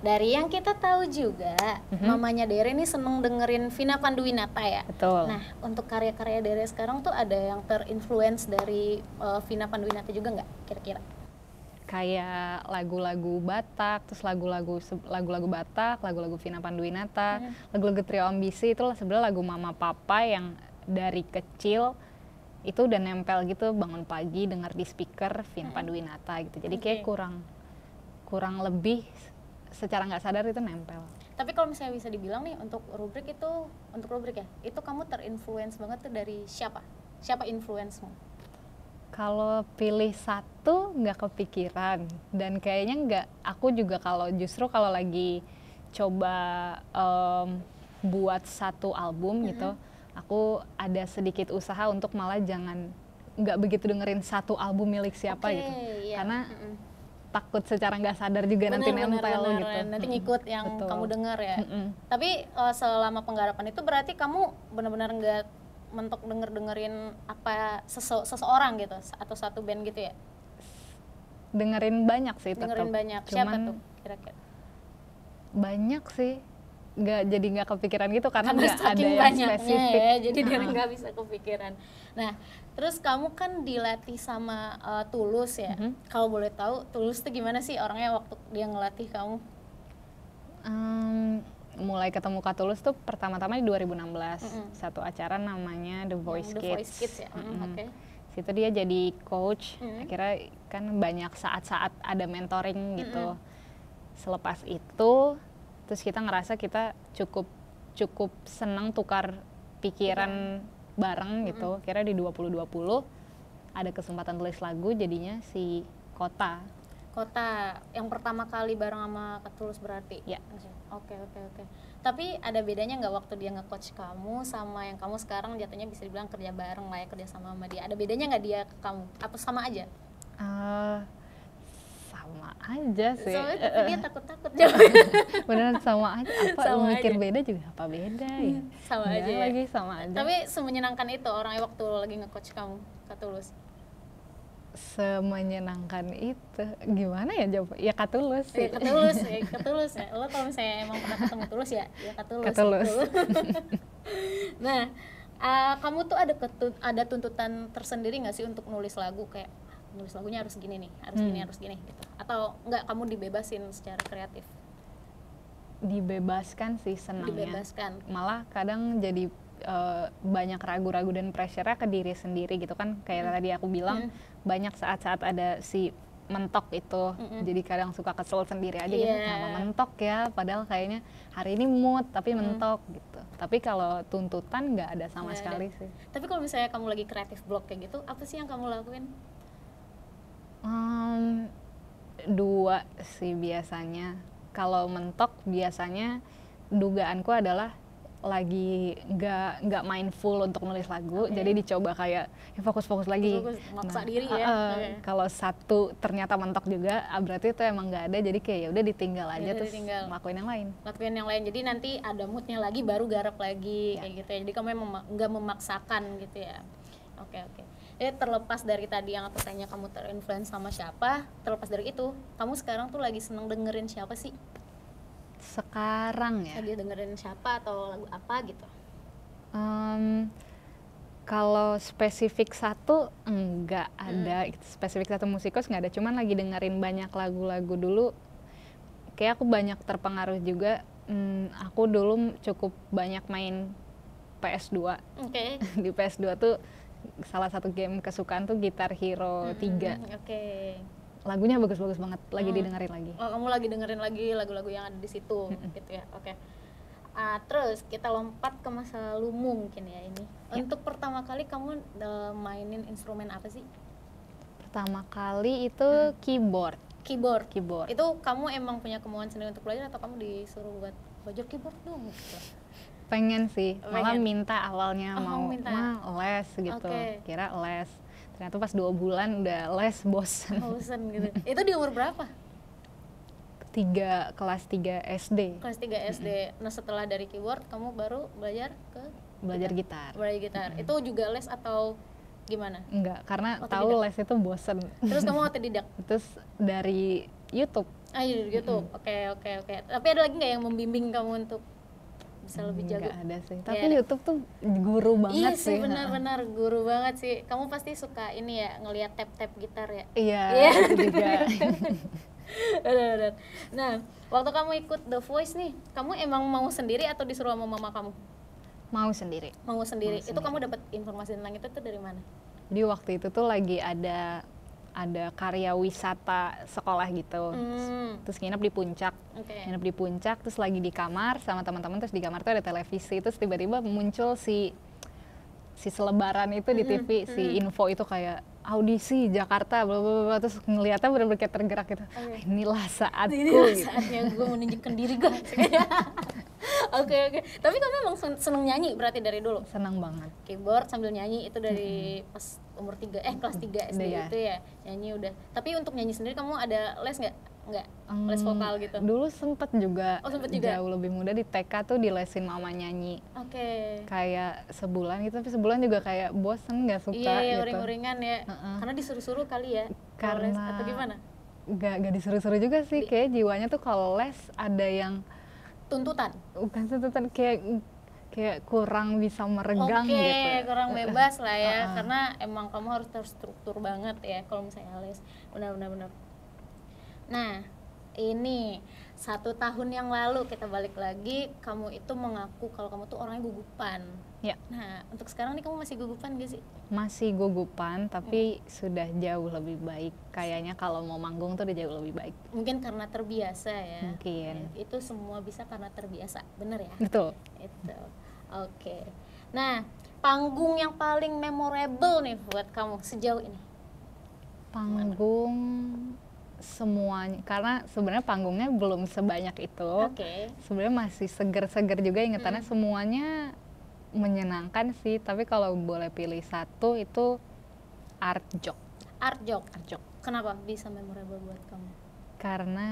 dari yang kita tahu juga, mamanya Dere ini seneng dengerin Vina Panduwinata ya. Betul. Nah, untuk karya-karya Dere sekarang tuh ada yang terinfluence dari Vina Panduwinata juga nggak kira-kira? Kayak lagu-lagu Batak, terus lagu-lagu Batak, lagu-lagu Vina Panduwinata, lagu-lagu Trio Ambisi, itu sebenarnya lagu mama papa yang dari kecil itu udah nempel gitu, bangun pagi dengar di speaker Vina Panduwinata gitu. Jadi kayak kurang lebih secara nggak sadar itu nempel. Tapi kalau misalnya bisa dibilang nih untuk rubrik ya, itu kamu terinfluence banget tuh dari siapa? Siapa influence-mu? Kalau pilih satu nggak kepikiran, dan kayaknya nggak, aku juga justru kalau lagi coba buat satu album gitu, aku ada sedikit usaha untuk malah nggak begitu dengerin satu album milik siapa gitu, karena takut secara nggak sadar juga nanti nempel gitu. Nanti ngikut yang kamu dengar ya. Tapi selama penggarapan itu berarti kamu benar-benar nggak mentok dengerin apa seseorang gitu atau satu band gitu ya? Dengerin banyak sih tetap. Dengerin banyak. Siapa tuh kira-kira? Banyak sih. Jadi nggak kepikiran gitu karena nggak ada yang spesifik ya, jadi dari nggak bisa kepikiran. Nah, terus kamu kan dilatih sama Tulus ya. Kalau boleh tahu Tulus tuh gimana sih orangnya waktu dia ngelatih kamu? Mulai ketemu Kak Tulus tuh pertama-tama di 2016, satu acara namanya The Voice Kids. Ya. Situ dia jadi coach. Akhirnya kan banyak saat-saat ada mentoring gitu. Selepas itu terus kita ngerasa kita cukup senang tukar pikiran bareng gitu. Kira di 2020 ada kesempatan tulis lagu, jadinya si Kota yang pertama kali bareng sama Kak Tulus berarti. Ya. Oke. Tapi ada bedanya nggak waktu dia nge-coach kamu sama yang kamu sekarang jatuhnya bisa dibilang kerja bareng lah ya, kerja sama dia. Ada bedanya nggak dia ke kamu? Apa sama aja? Sama aja sih. Tapi dia takut-takut. Beneran sama aja. Sama mikir aja. beda juga apa beda ya? Sama aja ya? Lagi sama aja. Tapi semenyenangkan itu orangnya waktu lagi nge-coach kamu, Kak Tulus? Semenyenangkan itu gimana ya jawab? Ya Kak Tulus sih. Kak Tulus ya. Lo kalau misalnya emang pernah ketemu Tulus ya Kak Tulus. Nah, kamu tuh ada tuntutan tersendiri nggak sih untuk nulis lagu, kayak nulis lagunya harus gini nih, harus gini gitu, atau nggak, kamu dibebasin secara kreatif? Dibebaskan sih senangnya. Dibebaskan. Malah kadang jadi banyak ragu-ragu dan pressure-nya ke diri sendiri gitu kan, kayak tadi aku bilang banyak saat-saat ada si mentok itu, jadi kadang suka kesel sendiri aja gitu, nama mentok ya, padahal kayaknya hari ini mood tapi mentok gitu. Tapi kalau tuntutan nggak ada sama sekali sih. Tapi kalau misalnya kamu lagi kreatif block kayak gitu, apa sih yang kamu lakuin? Dua sih biasanya. Kalau mentok biasanya dugaanku adalah lagi nggak mindful untuk nulis lagu, jadi dicoba kayak fokus lagi. Maksa diri ya. Kalau satu ternyata mentok juga, berarti itu emang nggak ada, jadi kayak ya udah ditinggal aja, terus lakuin yang lain. Jadi nanti ada moodnya lagi baru garap lagi kayak gitu ya. Jadi kamu emang nggak memaksakan gitu ya. Oke. Jadi terlepas dari tadi yang aku tanya kamu terinfluence sama siapa, terlepas dari itu, kamu sekarang tuh lagi seneng dengerin siapa sih? Sekarang ya? Lagi dengerin siapa atau lagu apa gitu? Kalau spesifik satu enggak ada, spesifik satu musikus nggak ada, cuman lagi dengerin banyak lagu-lagu dulu. Kayak aku banyak terpengaruh juga, aku dulu cukup banyak main PS2. Di PS2 tuh salah satu game kesukaan tuh Guitar Hero 3. Lagunya bagus-bagus banget, lagi didengerin lagi. Oh, kamu lagi dengerin lagi lagu-lagu yang ada di situ gitu ya. Terus kita lompat ke masa lalumu mungkin ya ini. Untuk pertama kali kamu mainin instrumen apa sih? Pertama kali itu keyboard. Itu kamu emang punya kemauan sendiri untuk belajar atau kamu disuruh buat belajar keyboard dong gitu? Pengen sih, malah minta awalnya mau les gitu, kira les. Ternyata pas 2 bulan udah les bosen gitu. Itu di umur berapa? Kelas 3 SD. Kelas 3 SD. Nah setelah dari keyboard kamu baru belajar gitar. Itu juga les atau gimana? Enggak, karena tahu les itu bosen. Terus kamu otodidak? Terus dari YouTube. Ah jadi YouTube. Oke. Tapi ada lagi nggak yang membimbing kamu untuk bisa lebih jago? Nggak ada sih, tapi YouTube tuh guru banget sih. Iya sih, benar-benar guru banget sih. Kamu pasti suka ini ya, ngelihat tap-tap gitar ya? Iya, itu juga. Benar. Nah, waktu kamu ikut The Voice nih, kamu emang mau sendiri atau disuruh sama mama kamu? Mau sendiri. Itu kamu dapat informasi tentang itu tuh dari mana? Jadi waktu itu tuh lagi ada karya wisata sekolah gitu, terus nginep di puncak, terus lagi di kamar sama teman-teman, terus di kamar tuh ada televisi, terus tiba-tiba muncul si selebaran itu di TV, si info itu kayak audisi Jakarta, blablabla, terus ngeliatnya bener-bener kayak tergerak gitu. Inilah saatku. Inilah saatnya gue menunjukkan diri gue. Oke. Tapi kamu memang seneng nyanyi berarti dari dulu? Senang banget. Keyboard sambil nyanyi itu dari pas umur kelas 3 SD itu ya, nyanyi udah. Tapi untuk nyanyi sendiri kamu ada les nggak? Nggak, les vokal gitu? Dulu sempet juga. Sempet juga? Jauh lebih muda di TK tuh dilesin mama nyanyi. Kayak sebulan gitu, tapi sebulan juga kayak bosen, nggak suka gitu. Iya, uring-uringan ya. Karena disuruh-suruh kali ya? Karena atau gimana? Nggak disuruh-suruh juga sih, kayak jiwanya tuh kalau les ada yang tuntutan? Bukan tuntutan, kayak kurang bisa meregang gitu. Kurang bebas lah ya, karena emang kamu harus terstruktur banget ya kalau misalnya les. Benar. Nah, ini 1 tahun yang lalu kita balik lagi, kamu itu mengaku kalau kamu tuh orangnya gugupan. Ya. Nah, untuk sekarang nih kamu masih gugupan gak sih? Masih gugupan, tapi sudah jauh lebih baik. Kayaknya kalau mau manggung tuh udah jauh lebih baik. Mungkin karena terbiasa ya. Mungkin. Itu semua bisa karena terbiasa, bener ya? Betul. Itu. Oke. Nah, panggung yang paling memorable nih buat kamu sejauh ini? Panggung semuanya, karena sebenarnya panggungnya belum sebanyak itu. Sebenarnya masih seger-seger juga ingetannya. Semuanya menyenangkan sih, tapi kalau boleh pilih satu itu Art Jok. Kenapa bisa memorable buat kamu? Karena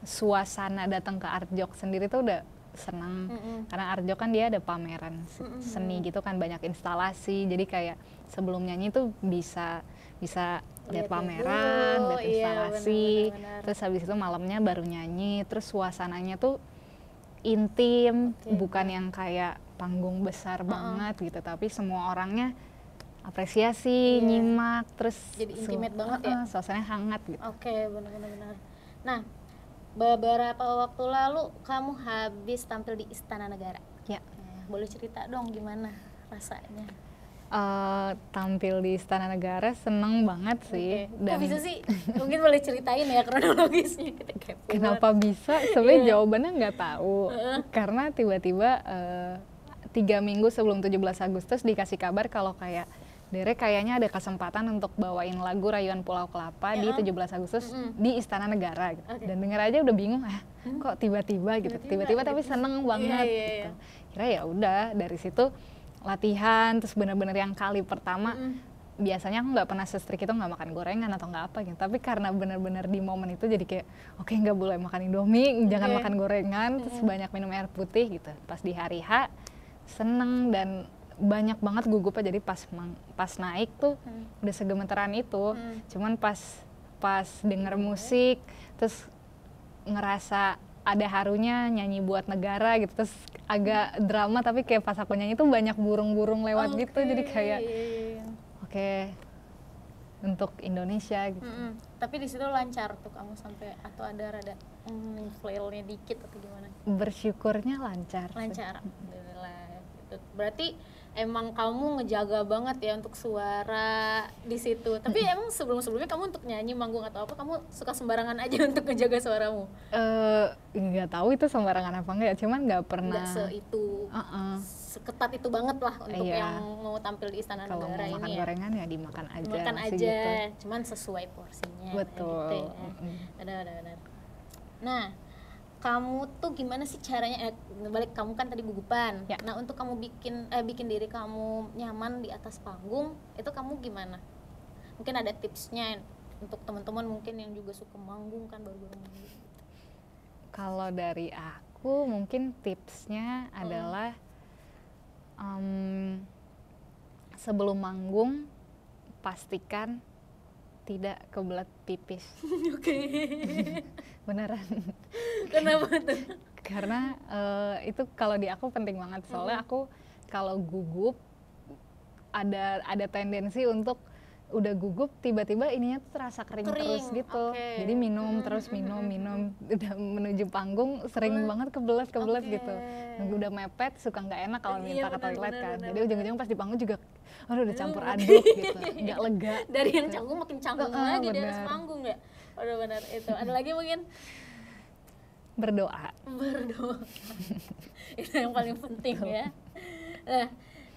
suasana datang ke Art Jok sendiri tuh udah senang. Karena Art Jok kan dia ada pameran seni gitu kan, banyak instalasi, jadi kayak sebelum nyanyi tuh bisa lihat pameran, lihat instalasi, terus habis itu malamnya baru nyanyi, terus suasananya tuh intim, bukan yang kayak panggung besar banget gitu, tapi semua orangnya apresiasi, nyimak, terus jadi intimate banget ya, suasananya hangat gitu. Benar. Nah, beberapa waktu lalu kamu habis tampil di Istana Negara. Ya. Boleh cerita dong gimana rasanya? Tampil di Istana Negara seneng banget sih. Dan kok bisa sih? Mungkin boleh ceritain ya kronologisnya. Kenapa bisa? Sebenarnya jawabannya nggak tahu. Karena tiba-tiba 3 minggu sebelum 17 Agustus dikasih kabar kalau kayak Dere kayaknya ada kesempatan untuk bawain lagu Rayuan Pulau Kelapa di 17 Agustus di Istana Negara gitu. Dan denger aja udah bingung, kok tiba-tiba gitu. Tiba-tiba tapi seneng banget gitu. Kira ya udah, dari situ latihan, terus bener-bener yang kali pertama biasanya aku nggak pernah se-strict itu nggak makan gorengan atau nggak apa gitu, tapi karena bener-bener di momen itu jadi kayak oke, nggak boleh makan Indomie, jangan makan gorengan, terus banyak minum air putih gitu. Pas di hari H seneng dan banyak banget gugupnya, jadi pas naik tuh udah segemeteran itu. Cuman pas denger musik terus ngerasa ada harunya nyanyi buat negara gitu, terus agak drama, tapi kayak pas aku nyanyi tuh banyak burung-burung lewat gitu, jadi kayak untuk Indonesia gitu. Tapi di situ lancar tuh kamu sampai atau ada rada flailnya dikit atau gimana? Bersyukurnya lancar. Alhamdulillah. Berarti emang kamu ngejaga banget ya untuk suara di situ. Tapi emang sebelumnya kamu untuk nyanyi, manggung atau apa, kamu suka sembarangan aja untuk ngejaga suaramu? Nggak tahu itu sembarangan apa enggak, cuman nggak pernah. Seketat itu banget lah untuk yang mau tampil di Istana Negara ini. Kalau makan gorengan ya dimakan aja. Makan aja, gitu. Cuman sesuai porsinya. Betul. Gitu ya. Benar. Nah, kamu tuh gimana sih caranya, balik kamu kan tadi gugupan. Nah, untuk kamu bikin diri kamu nyaman di atas panggung, itu kamu gimana? Mungkin ada tipsnya untuk teman-teman mungkin yang juga suka manggung kan, baru-baru manggung. Kalau dari aku mungkin tipsnya adalah sebelum manggung pastikan tidak kebelet pipis. Oke. Beneran. Kenapa tuh? Karena itu kalau di aku penting banget, soalnya aku kalau gugup ada tendensi untuk udah gugup tiba-tiba ininya tuh terasa kering terus gitu. Jadi minum terus minum udah menuju panggung sering banget kebelet gitu. Nunggu udah mepet suka nggak enak kalau minta ke toilet kan. Jadi ujung-ujung pas di panggung juga aduh udah campur aduk gitu, nggak lega. Dari yang canggung makin canggung lagi di atas panggung ya. Udah benar itu. Ada lagi mungkin? Berdoa. Itu yang paling penting ya. Nah,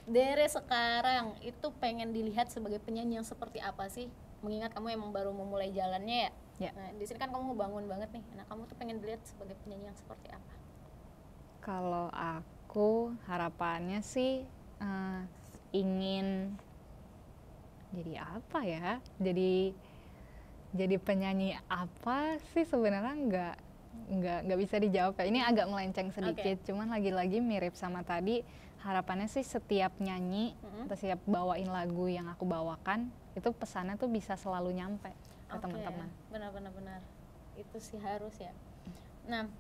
Dere sekarang itu pengen dilihat sebagai penyanyi yang seperti apa sih? Mengingat kamu emang baru memulai jalannya ya. Nah, di sini kan kamu ngebangun banget nih. Nah, kamu tuh pengen dilihat sebagai penyanyi yang seperti apa? Kalau aku harapannya sih ingin jadi apa ya? Jadi penyanyi apa sih sebenarnya nggak bisa dijawab ya. Ini agak melenceng sedikit, cuman lagi-lagi mirip sama tadi. Harapannya sih setiap nyanyi atau setiap bawain lagu yang aku bawakan itu pesannya tuh bisa selalu nyampe ke teman-teman. Benar. Itu sih harus ya. Nah,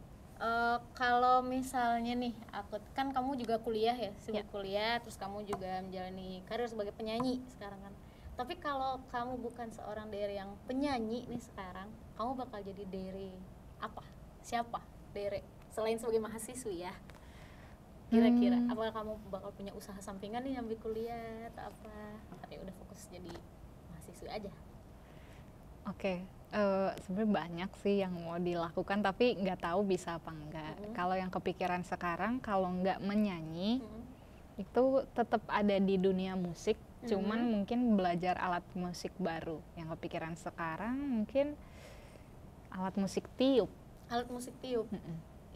kalau misalnya nih, aku kan kamu juga kuliah ya, sibuk kuliah, terus kamu juga menjalani karir sebagai penyanyi sekarang kan. Tapi kalau kamu bukan seorang Dere yang penyanyi nih sekarang, kamu bakal jadi Dere apa? Siapa Dere? Selain sebagai mahasiswi ya. Kira-kira apakah kamu bakal punya usaha sampingan nih sambil kuliah atau apa? Tapi udah fokus jadi mahasiswi aja. Oke. Sebenarnya banyak sih yang mau dilakukan tapi nggak tahu bisa apa enggak. Kalau yang kepikiran sekarang kalau nggak menyanyi itu tetap ada di dunia musik, cuman mungkin belajar alat musik baru. Yang kepikiran sekarang mungkin alat musik tiup. Alat musik tiup.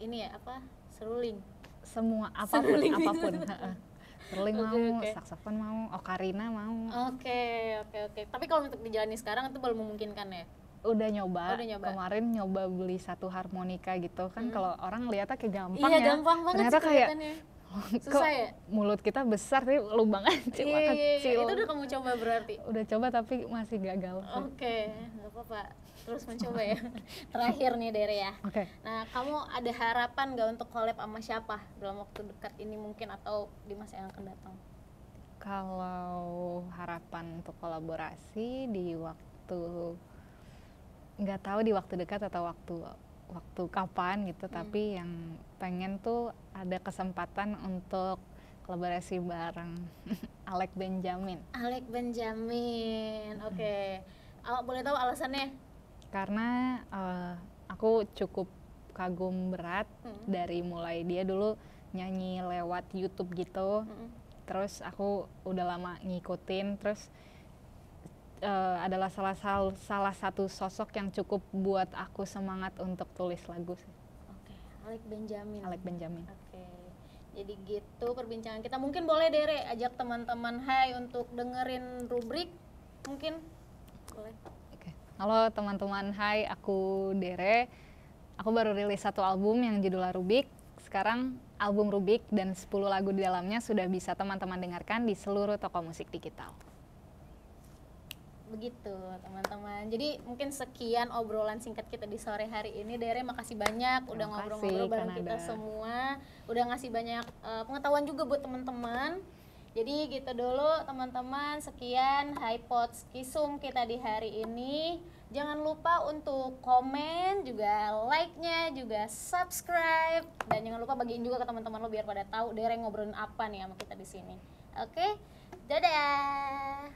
Ini ya apa? Seruling. Semua apapun. Seruling mau, saksofon mau, ocarina mau. Oke. Tapi kalau untuk dijalani sekarang itu belum memungkinkan ya? Udah nyoba. Kemarin nyoba beli satu harmonika gitu kan. Kalau orang lihatnya kayak gampang ya. Iya gampang banget ternyata sih kayak susah ya? Mulut kita besar tapi lubangnya cuma kecil. Itu udah kamu coba berarti? Udah coba tapi masih gagal. Oke, nggak apa-apa. Terus mencoba ya. Terakhir nih Dere ya. Nah, kamu ada harapan nggak untuk collab sama siapa dalam waktu dekat ini mungkin atau di masa yang akan datang? Kalau harapan untuk kolaborasi di waktu nggak tahu di waktu dekat atau waktu kapan gitu, tapi yang pengen tuh ada kesempatan untuk kolaborasi bareng Alec Benjamin. Oke. Boleh tahu alasannya? Karena aku cukup kagum berat dari mulai dia dulu nyanyi lewat YouTube gitu, terus aku udah lama ngikutin, terus adalah salah satu sosok yang cukup buat aku semangat untuk tulis lagu sih. Alec Benjamin. Oke. Jadi gitu perbincangan kita. Mungkin boleh Dere ajak teman-teman Hai untuk dengerin Rubrik mungkin boleh. Halo teman-teman Hai, aku Dere. Aku baru rilis satu album yang judulnya Rubik. Sekarang album Rubik dan 10 lagu di dalamnya sudah bisa teman-teman dengarkan di seluruh toko musik digital. Begitu teman-teman. Jadi mungkin sekian obrolan singkat kita di sore hari ini. Dere makasih banyak udah ngobrol-ngobrol bareng kita semua. Udah ngasih banyak pengetahuan juga buat teman-teman. Jadi gitu dulu teman-teman. Sekian HiPods Kisum kita di hari ini. Jangan lupa untuk komen, juga like-nya, juga subscribe, dan jangan lupa bagiin juga ke teman-teman lo biar pada tahu Dere ngobrolin apa nih sama kita di sini. Oke? Dadah.